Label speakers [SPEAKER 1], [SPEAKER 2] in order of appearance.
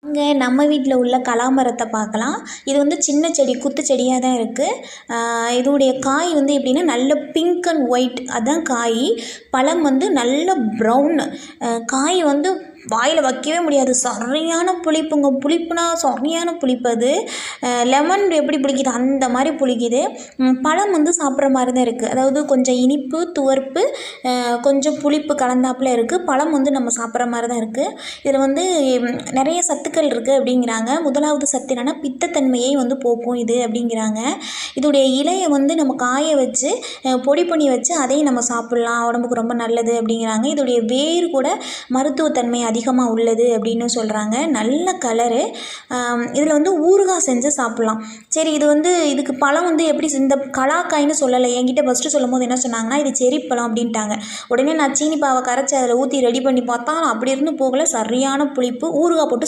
[SPEAKER 1] இங்கே நம்ம வீட்டில் உள்ள கலாமரத்தை பார்க்கலாம். இது வந்து சின்ன செடி, குத்து செடியாக தான் இருக்குது. இதோடைய காய் வந்து எப்படின்னா நல்ல பிங்க் அண்ட் ஒயிட், அதுதான் காய். பழம் வந்து நல்ல ப்ரௌன். காய் வந்து வாயில் வைக்கவே முடியாது, சரியான புளிப்புங்க. புளிப்புனா சரியான புளிப்பு. அது லெமன் எப்படி புளிக்குது அந்த மாதிரி புளிக்குது. பழம் வந்து சாப்பிட்ற மாதிரி தான் இருக்குது. அதாவது கொஞ்சம் இனிப்பு, துவர்ப்பு, கொஞ்சம் புளிப்பு கலந்தாப்பில் இருக்குது. பழம் வந்து நம்ம சாப்பிட்ற மாதிரி தான் இருக்குது. இதில் வந்து நிறைய சத்துக்கள் இருக்குது அப்படிங்கிறாங்க. முதலாவது சத்து என்னென்னா பித்தத்தன்மையை வந்து போக்கும் இது அப்படிங்கிறாங்க. இதோடைய இலையை வந்து நம்ம காய வச்சு பொடி பண்ணி வச்சு அதையும் நம்ம சாப்பிட்லாம், உடம்புக்கு ரொம்ப நல்லது அப்படிங்கிறாங்க. இதோடைய வேர் கூட மருத்துவத்தன்மை அதிகமாக உள்ளது அப்படின்னு சொல்கிறாங்க. நல்ல கலரு. இதில் வந்து ஊறுகாய் செஞ்சு சாப்பிட்லாம். சரி, இது வந்து இதுக்கு பழம் வந்து எப்படி இந்த கலாக்காய்னு சொல்லலை. என்கிட்ட ஃபஸ்ட்டு சொல்லும் போது என்ன சொன்னாங்கன்னா இது செரி பழம் அப்படின்ட்டாங்க. உடனே நான் சீனி பாவை கரைச்சி அதில் ஊற்றி ரெடி பண்ணி பார்த்தா அப்படி இருந்து போகலை, சரியான புளிப்பு. ஊறுகாய் போட்டு